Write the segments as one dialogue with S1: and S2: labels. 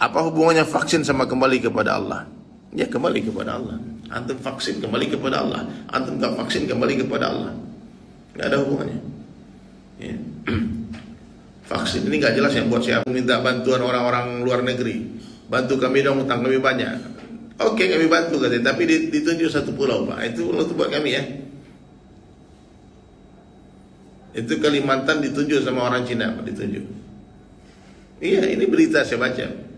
S1: Apa hubungannya vaksin sama kembali kepada Allah? Ya, kembali kepada Allah. Antum vaksin kembali kepada Allah, antum gak vaksin kembali kepada Allah. Gak ada hubungannya. Ya. Vaksin ini gak jelas yang buat siapa. Minta bantuan orang-orang luar negeri, bantu kami dong, utang kami banyak. Oke, kami bantu katanya, tapi ditunjuk satu pulau, Pak. Itu pulau itu buat kami ya. Itu Kalimantan ditunjuk sama orang Cina, Pak, ditunjuk. Iya, ini berita saya baca.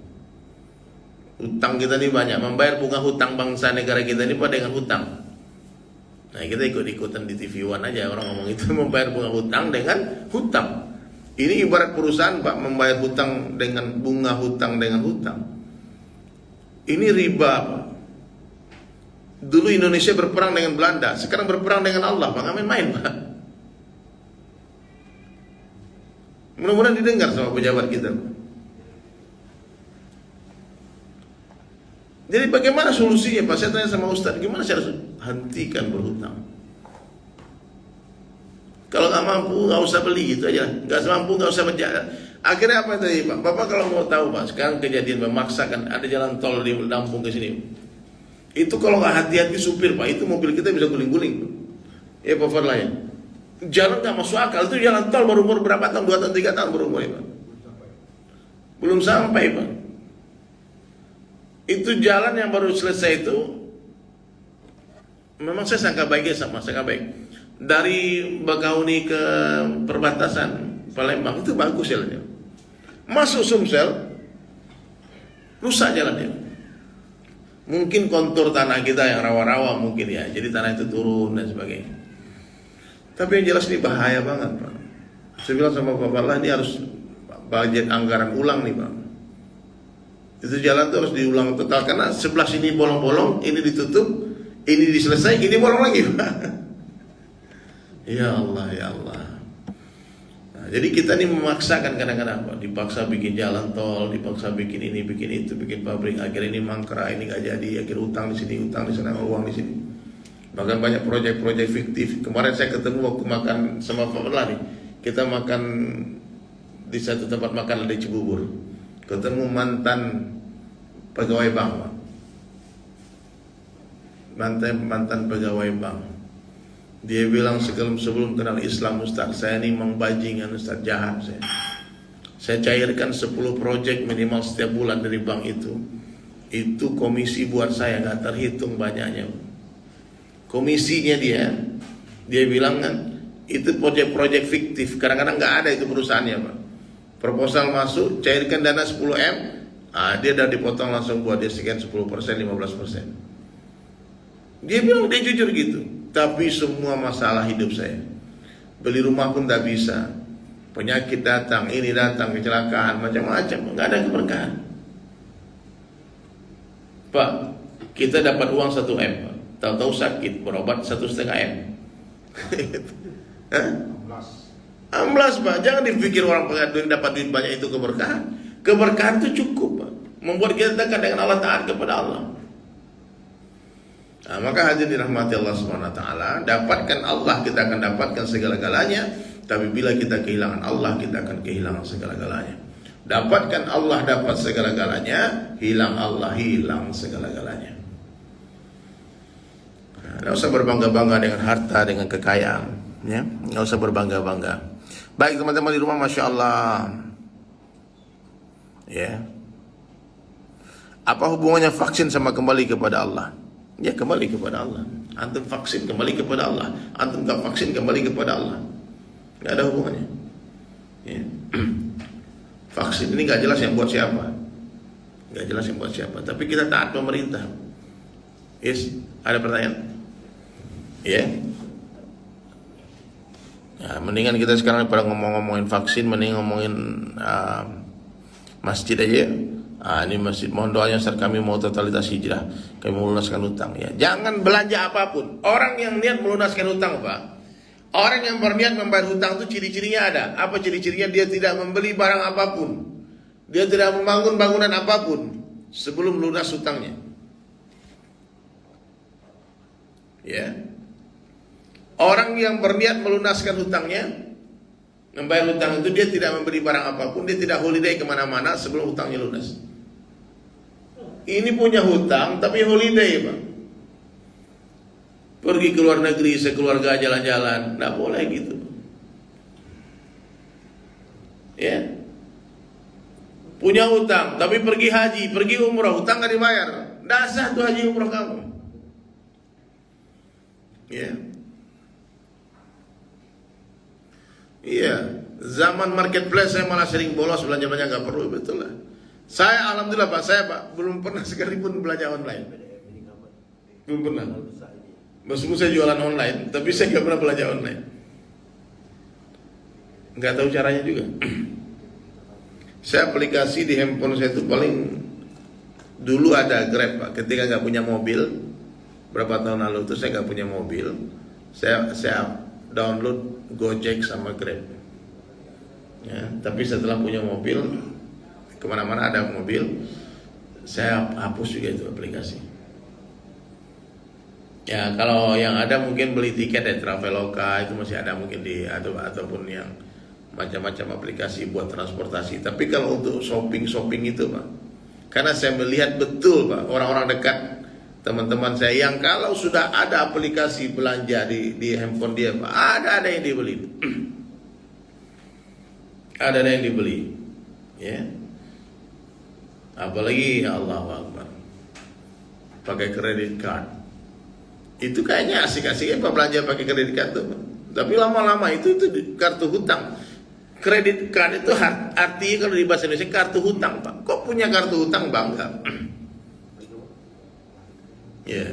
S1: Hutang kita ini banyak, membayar bunga hutang bangsa negara kita ini pada dengan hutang. Nah, kita ikut-ikutan di TV One aja orang ngomong itu membayar bunga hutang dengan hutang. Ini ibarat perusahaan, Pak, membayar hutang dengan bunga hutang dengan hutang. Ini riba, Pak. Dulu Indonesia berperang dengan Belanda, sekarang berperang dengan Allah, Pak. Nggak main-main, Pak. Mudah-mudahan didengar sama pejabat kita, Pak. Jadi bagaimana solusinya, Pak? Saya tanya sama Ustadz, gimana saya harus hentikan berhutang? Kalau nggak mampu, nggak usah beli, gitu aja. Nggak mampu, nggak usah menjaga. Akhirnya apa tadi, Pak? Bapak kalau mau tahu, Pak, sekarang kejadian memaksakan ada jalan tol di Lampung ke sini. Itu kalau nggak hati-hati supir, Pak, itu mobil kita bisa guling-guling. Ya, Pak Fadlah ya. Jalan nggak masuk akal. Itu jalan tol baru umur berapa tahun? 2 tahun, 3 tahun baru mulai, Pak. Belum sampai, Pak. Itu jalan yang baru selesai itu, memang saya sangka baiknya sama, sangka baik. Dari Bakauni ke perbatasan Palembang itu bagus jalannya. Masuk Sumsel, rusak jalannya. Mungkin kontur tanah kita yang rawa-rawa mungkin ya, jadi tanah itu turun dan sebagainya. Tapi yang jelas ini bahaya banget, Pak. Saya bilang sama Pak Fadlah, ini harus budget anggaran ulang nih, Pak. Itu jalan itu harus diulang total, karena sebelah sini bolong-bolong, ini ditutup, ini diselesai, ini bolong lagi, Pak. Ya Allah, ya Allah. Nah, jadi kita ini memaksakan kadang-kadang, Pak. Dipaksa bikin jalan tol, dipaksa bikin ini, bikin itu, bikin pabrik. Akhirnya ini mangkrak, ini gak jadi. Akhirnya utang di sini, utang di sana, uang di sini. Bahkan banyak proyek-proyek fiktif. Kemarin saya ketemu waktu makan sama Pak Fadlah nih. Kita makan di satu tempat makan di Cibubur. Ketemu mantan pegawai bank, Pak. Mantan pegawai bank. Dia bilang sebelum kenal Islam, Ustaz, saya ini memang bajingan, Ustaz, jahat saya. Saya cairkan 10 proyek minimal setiap bulan dari bank itu. Itu komisi buat saya nggak terhitung banyaknya. Komisinya dia bilang kan, itu proyek-proyek fiktif. Kadang-kadang nggak ada itu perusahaannya, Pak. Proposal masuk, cairkan dana 10M, dia udah dipotong langsung buat dia sekian 10%, 15%. Dia bilang, dia jujur gitu. Tapi semua masalah hidup saya, beli rumah pun tak bisa, penyakit datang, ini datang, kecelakaan, macam-macam, nggak ada keberkahan. Pak, kita dapat uang 1M, Pak. Tahu-tahu sakit, berobat 1,5M. 16, Pak. Jangan dipikir orang pengaduan dapat duit banyak itu keberkahan. Keberkahan itu cukup, Pak. Membuat kita dekat dengan Allah, taat kepada Allah. Nah, maka hadirin dirahmati Allah Subhanahu wa taala, dapatkan Allah, kita akan dapatkan segala-galanya. Tapi bila kita kehilangan Allah, kita akan kehilangan segala-galanya. Dapatkan Allah, dapat segala-galanya. Hilang Allah, hilang segala-galanya. Nah, tidak usah berbangga-bangga dengan harta, dengan kekayaan, ya. Tidak usah berbangga-bangga. Baik teman-teman di rumah, Masya Allah, ya. Apa hubungannya vaksin sama kembali kepada Allah? Ya, kembali kepada Allah. Antum vaksin kembali kepada Allah, antum gak vaksin kembali kepada Allah. Gak ada hubungannya, ya. Vaksin ini gak jelas yang buat siapa, gak jelas yang buat siapa. Tapi kita taat pemerintah. Yes, ada pertanyaan? Ya. Ya, mendingan kita sekarang pada ngomongin vaksin, mending ngomongin masjid aja. Ini masjid, mohon doanya Ustaz, kami mau totalitas hijrah, kami mau lunaskan utang, ya. Jangan belanja apapun. Orang yang niat melunaskan utang, Pak, orang yang berniat membayar hutang itu ciri-cirinya ada. Apa ciri-cirinya? Dia tidak membeli barang apapun, dia tidak membangun bangunan apapun sebelum lunas hutangnya, ya. Orang yang berniat melunaskan hutangnya, membayar hutang itu, dia tidak membeli barang apapun, dia tidak holiday kemana-mana sebelum hutangnya lunas. ini punya hutang tapi holiday Pak. Pergi ke luar negeri sekeluarga jalan-jalan, nggak boleh gitu. Ya. Punya hutang tapi pergi haji, pergi umrah, hutang nggak dibayar, nggak sah tuh haji umrah kamu. Ya. Iya, zaman marketplace saya malah sering bolos belanja-belanja nggak perlu, betul lah. Saya alhamdulillah Pak, saya Pak belum pernah sekalipun belanja online. Belum pernah. Meskipun saya jualan online, tapi saya nggak pernah belanja online. Nggak tahu caranya juga. Saya aplikasi di handphone saya itu paling dulu ada Grab Pak. Ketika nggak punya mobil, berapa tahun lalu itu saya nggak punya mobil, saya download Gojek sama Grab. Ya, tapi setelah punya mobil, kemana-mana ada mobil, saya hapus juga itu aplikasi. Ya kalau yang ada mungkin beli tiket dari Traveloka itu masih ada mungkin di ataupun yang macam-macam aplikasi buat transportasi. Tapi kalau untuk shopping itu Pak, karena saya melihat betul Pak orang-orang dekat teman-teman saya yang kalau sudah ada aplikasi belanja di handphone dia Pak, ada yang dibeli. Ada yang dibeli. Ya. Apalagi ya Allah Akbar. Pakai kredit card. Itu kayaknya asik-asiknya Pak belanja pakai kredit card tuh Pak. Tapi lama-lama itu kartu hutang. Kredit card itu artinya kalau di bahasa Indonesia kartu hutang Pak. Kok punya kartu hutang bangga? Ya.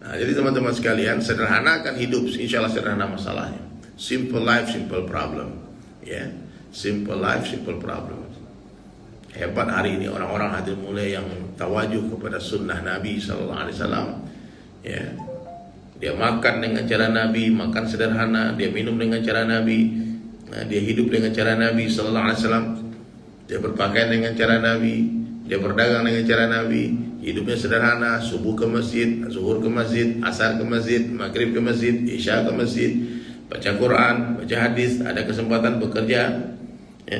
S1: Nah, jadi teman-teman sekalian, sederhanakan hidup, insya Allah sederhana masalahnya. Simple life, simple problem. Ya, simple life, simple problem. Hebat hari ini orang-orang hadir mulai yang tawajuh kepada sunnah Nabi Sallallahu Alaihi Wasallam. Ya, dia makan dengan cara Nabi, makan sederhana, dia minum dengan cara Nabi, nah, dia hidup dengan cara Nabi Sallallahu Alaihi Wasallam, dia berpakaian dengan cara Nabi, dia berdagang dengan cara Nabi. Hidupnya sederhana, subuh ke masjid, zuhur ke masjid, asar ke masjid, maghrib ke masjid, isya ke masjid, baca Quran, baca hadis, ada kesempatan bekerja. Ya.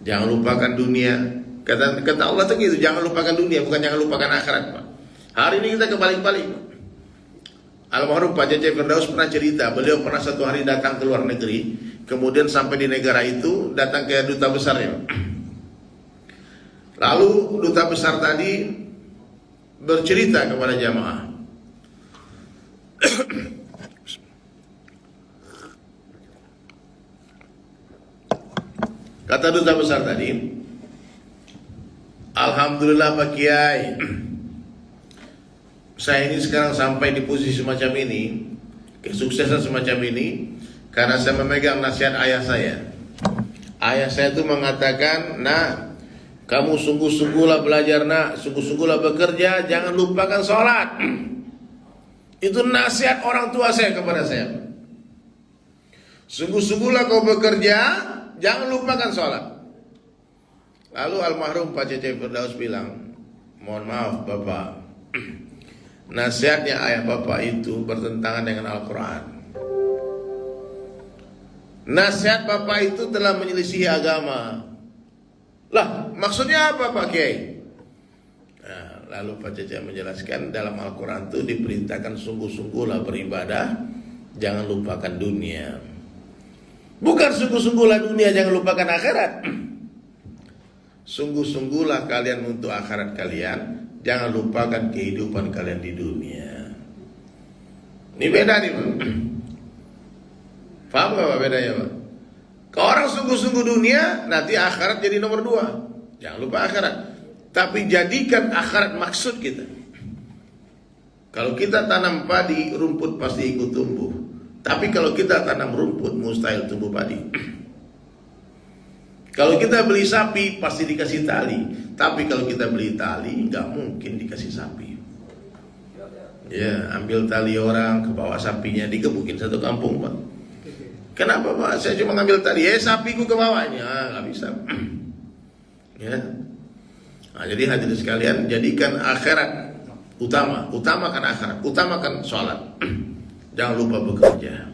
S1: Jangan lupakan dunia. Kata Allah tuh gitu, jangan lupakan dunia, bukan jangan lupakan akhirat Pak. Hari ini kita kebalik-balik Pak. Almarhum Pak Jajah Firdaus pernah cerita, beliau pernah satu hari datang ke luar negeri, kemudian sampai di negara itu, datang ke duta besarnya. Lalu duta besar tadi bercerita kepada jamaah. Kata duta besar tadi, alhamdulillah Pak Kiai, saya ini sekarang sampai di posisi semacam ini, kesuksesan semacam ini, karena saya memegang nasihat ayah saya. Ayah saya itu mengatakan, nah, kamu sungguh-sungguhlah belajar nak, sungguh-sungguhlah bekerja, jangan lupakan sholat. Itu nasihat orang tua saya kepada saya. Sungguh-sungguhlah kau bekerja, jangan lupakan sholat. Lalu almarhum Pak Cece Firdaus bilang, mohon maaf Bapak, nasihatnya ayah Bapak itu bertentangan dengan Al-Quran. Nasihat Bapak itu telah menyelisihi agama. Lah, maksudnya apa Pak Kiai? Nah, lalu Pak Caca menjelaskan dalam Al-Quran itu diperintahkan sungguh-sungguhlah beribadah, jangan lupakan dunia. Bukan sungguh-sungguhlah dunia, jangan lupakan akhirat. Sungguh-sungguhlah kalian untuk akhirat kalian, jangan lupakan kehidupan kalian di dunia. Ini beda nih Pak. Paham gak Pak bedanya Pak? Kalau orang sungguh-sungguh dunia, nanti akhirat jadi nomor 2. Jangan lupa akhirat. Tapi jadikan akhirat maksud kita. Kalau kita tanam padi, rumput pasti ikut tumbuh. Tapi kalau kita tanam rumput, mustahil tumbuh padi. Kalau kita beli sapi, pasti dikasih tali. Tapi kalau kita beli tali, nggak mungkin dikasih sapi. Ya, ambil tali orang, ke bawah sapinya, digebukin satu kampung Pak. Kenapa Pak? Saya cuma ngambil tadi, sapiku ke bawahnya, nggak bisa. Ya. Nah, jadi hadirin sekalian, jadikan akhirat utamakan akhirat, utamakan sholat. Jangan lupa bekerja.